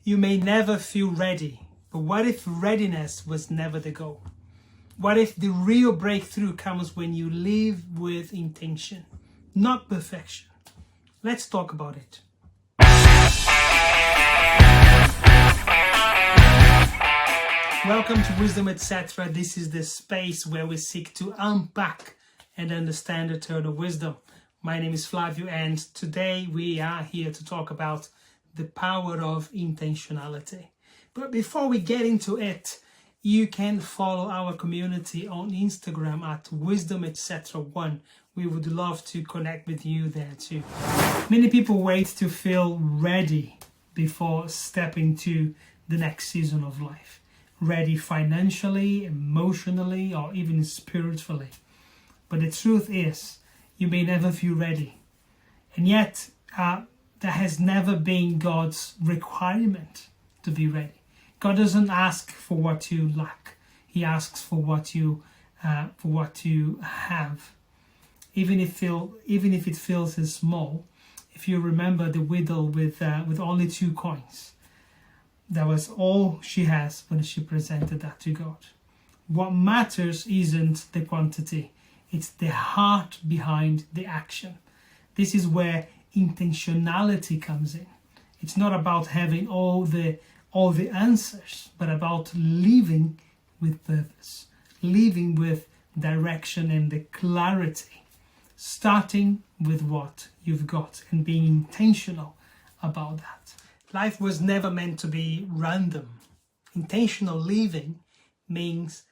You may never feel ready, but what if readiness was never the goal? What if the real breakthrough comes when you live with intention, not perfection? Let's talk about it. Welcome to Wisdom, etc. This is the space where we seek to unpack and understand eternal wisdom. My name is Flavio, and today we are here to talk about the power of intentionality. But before we get into it, you can follow our community on Instagram at Wisdom, etc.1. We would love to connect with you there too. Many people wait to feel ready before stepping to the next season of life. Ready financially, emotionally, or even spiritually. But the truth is, you may never feel ready. And yet, that has never been God's requirement to be ready. God doesn't ask for what you lack. He asks for what you have. Even if it feels small. If you remember the widow with only 2 coins. That was all she has when she presented that to God. What matters isn't the quantity, it's the heart behind the action. This is where intentionality comes in. It's not about having all the answers, but about living with purpose, living with direction and the clarity, starting with what you've got and being intentional about that. Life was never meant to be random. Intentional living means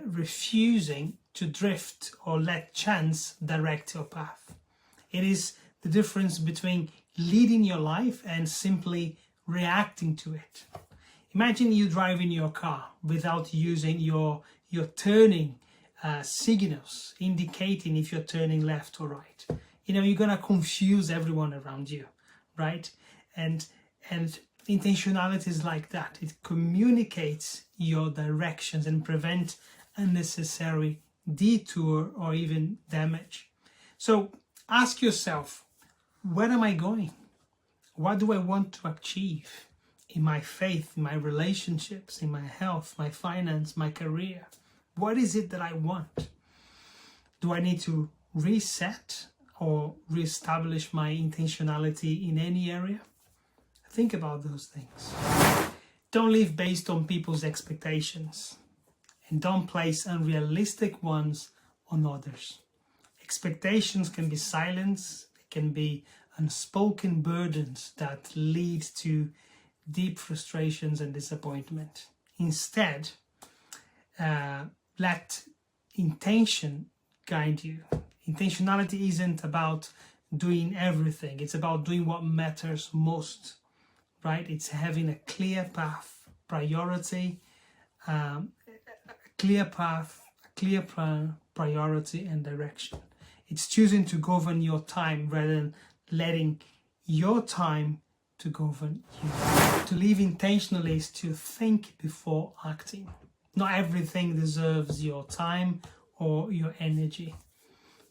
refusing to drift or let chance direct your path. It is the difference between leading your life and simply reacting to it. Imagine you driving your car without using your turning signals, indicating if you're turning left or right. You're going to confuse everyone around you, right? And intentionality is like that. It communicates your directions and prevents unnecessary detour or even damage. So ask yourself, where am I going? What do I want to achieve in my faith, in my relationships, in my health, my finance, my career? What is it that I want? Do I need to reset or reestablish my intentionality in any area? Think about those things. Don't live based on people's expectations, and don't place unrealistic ones on others. Expectations can be silence, they can be unspoken burdens that lead to deep frustrations and disappointment. Instead, let intention guide you. Intentionality isn't about doing everything, it's about doing what matters most. Right? It's having a clear path, priority, a clear plan, priority and direction. It's choosing to govern your time rather than letting your time to govern you. To live intentionally is to think before acting. Not everything deserves your time or your energy.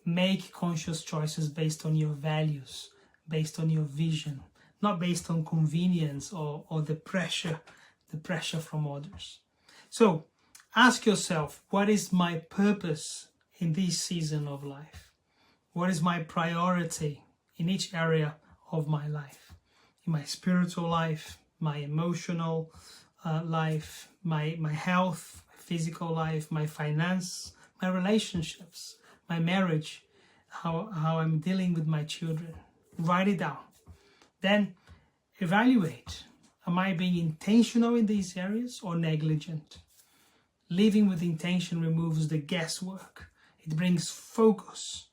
Make conscious choices based on your values, based on your vision. Not based on convenience or the pressure from others. So ask yourself, what is my purpose in this season of life? What is my priority in each area of my life? In my spiritual life, my emotional life, my health, my physical life, my finance, my relationships, my marriage, how I'm dealing with my children. Write it down. Then evaluate, am I being intentional in these areas or negligent? Living with intention removes the guesswork. It brings focus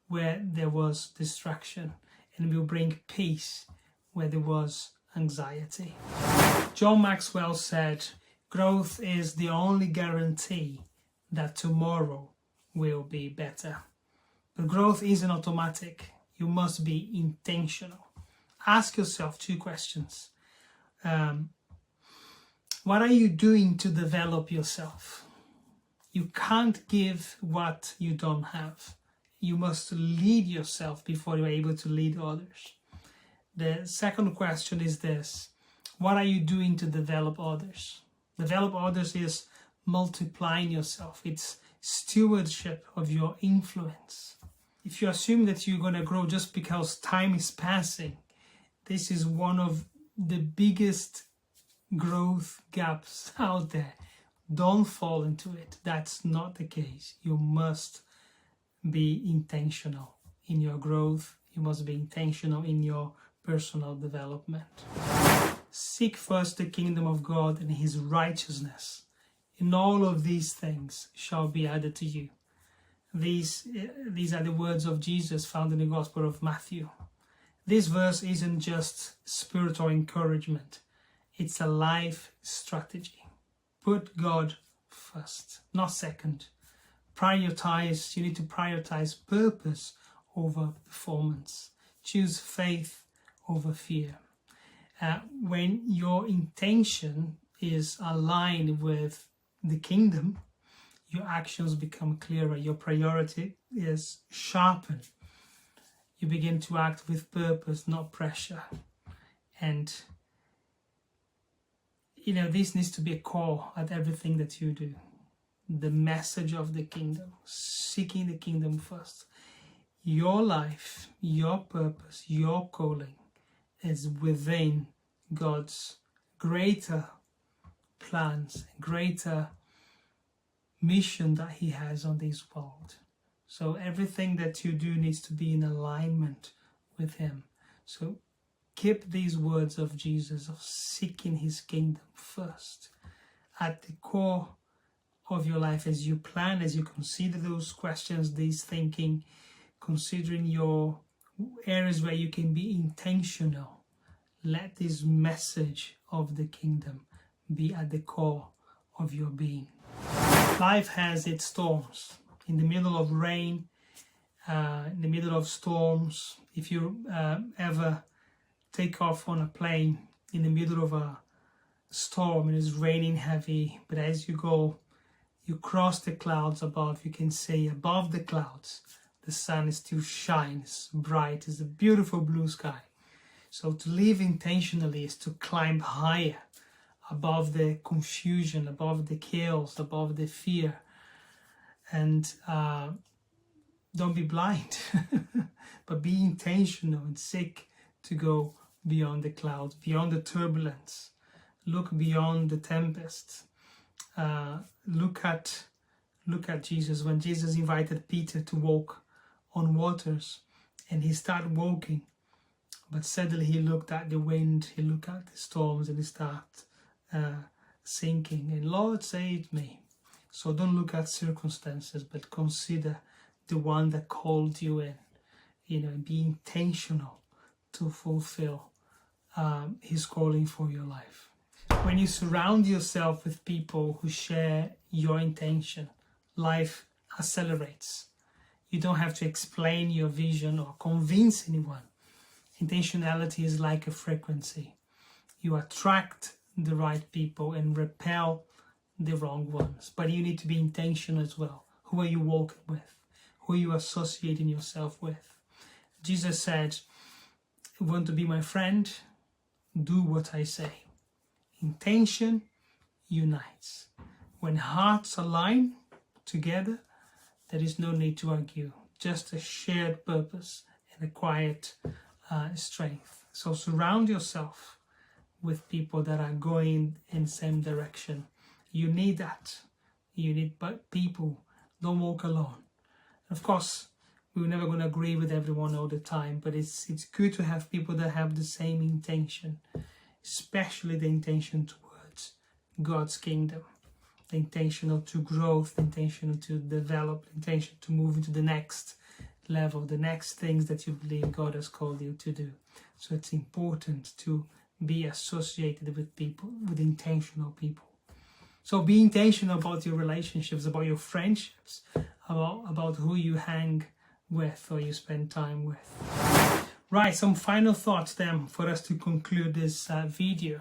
where there was distraction and will bring peace where there was anxiety. John Maxwell said, growth is the only guarantee that tomorrow will be better. But growth isn't automatic. You must be intentional. Ask yourself 2 questions. What are you doing to develop yourself? You can't give what you don't have. You must lead yourself before you're able to lead others. The second question is this: What are you doing to develop others? Develop others is multiplying yourself. It's stewardship of your influence. If you assume that you're going to grow just because time is passing, this is one of the biggest growth gaps out there. Don't fall into it. That's not the case. You must be intentional in your growth. You must be intentional in your personal development. Seek first the kingdom of God and his righteousness, and all of these things shall be added to you. These are the words of Jesus found in the Gospel of Matthew. This verse isn't just spiritual encouragement. It's a life strategy. Put God first, not second. Prioritize. You need to prioritize purpose over performance. Choose faith over fear. When your intention is aligned with the kingdom, your actions become clearer. Your priority is sharpened. You begin to act with purpose, not pressure. And this needs to be a core at everything that you do. The message of the kingdom, seeking the kingdom first. Your life, your purpose, your calling is within God's greater plans, greater mission that he has on this world. So everything that you do needs to be in alignment with him. So keep these words of Jesus of seeking his kingdom first at the core of your life as you plan, as you consider those questions, these thinking, considering your areas where you can be intentional. Let this message of the kingdom be at the core of your being. Life has its storms. In the middle of rain, in the middle of storms, if you ever take off on a plane in the middle of a storm and it's raining heavy, but as you go, you cross the clouds above, you can see above the clouds, the sun still shines bright. It's a beautiful blue sky. So to live intentionally is to climb higher above the confusion, above the chaos, above the fear. And don't be blind, but be intentional and seek to go beyond the clouds, beyond the turbulence. Look beyond the tempest. Look at Jesus. When Jesus invited Peter to walk on waters, and he started walking, but suddenly he looked at the wind, he looked at the storms, and he started sinking. And Lord, save me. So don't look at circumstances, but consider the one that called you in. And be intentional to fulfill his calling for your life. When you surround yourself with people who share your intention, life accelerates. You don't have to explain your vision or convince anyone. Intentionality is like a frequency. You attract the right people and repel the wrong ones. But you need to be intentional as well. Who are you walking with? Who are you associating yourself with? Jesus said, "You want to be my friend? Do what I say." Intention unites. When hearts align together, there is no need to argue. Just a shared purpose and a quiet strength. So surround yourself with people that are going in the same direction. You need that. You need people. Don't walk alone. Of course, we're never going to agree with everyone all the time, but it's good to have people that have the same intention, especially the intention towards God's kingdom, the intention to growth, the intention to develop, the intention to move into the next level, the next things that you believe God has called you to do. So it's important to be associated with people, with intentional people. So be intentional about your relationships, about your friendships, about who you hang with or you spend time with. Right, some final thoughts then for us to conclude this video.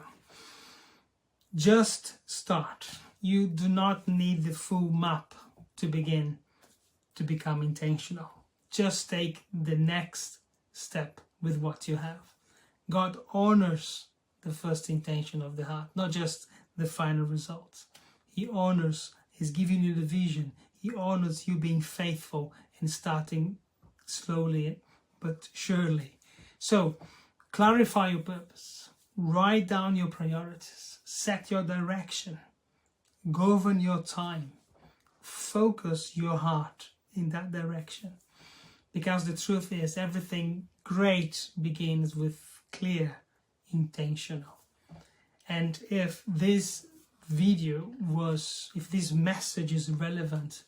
Just start. You do not need the full map to begin to become intentional. Just take the next step with what you have. God honors the first intention of the heart, not just the final results. He honors, he's giving you the vision. He honors you being faithful and starting slowly but surely. So clarify your purpose, write down your priorities, set your direction, govern your time, focus your heart in that direction. Because the truth is, everything great begins with clear, intentional. And if this message is relevant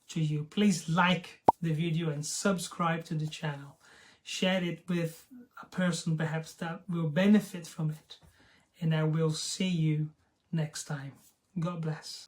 to you, please like the video and subscribe to the channel. Share it with a person perhaps that will benefit from it. And I will see you next time. God bless.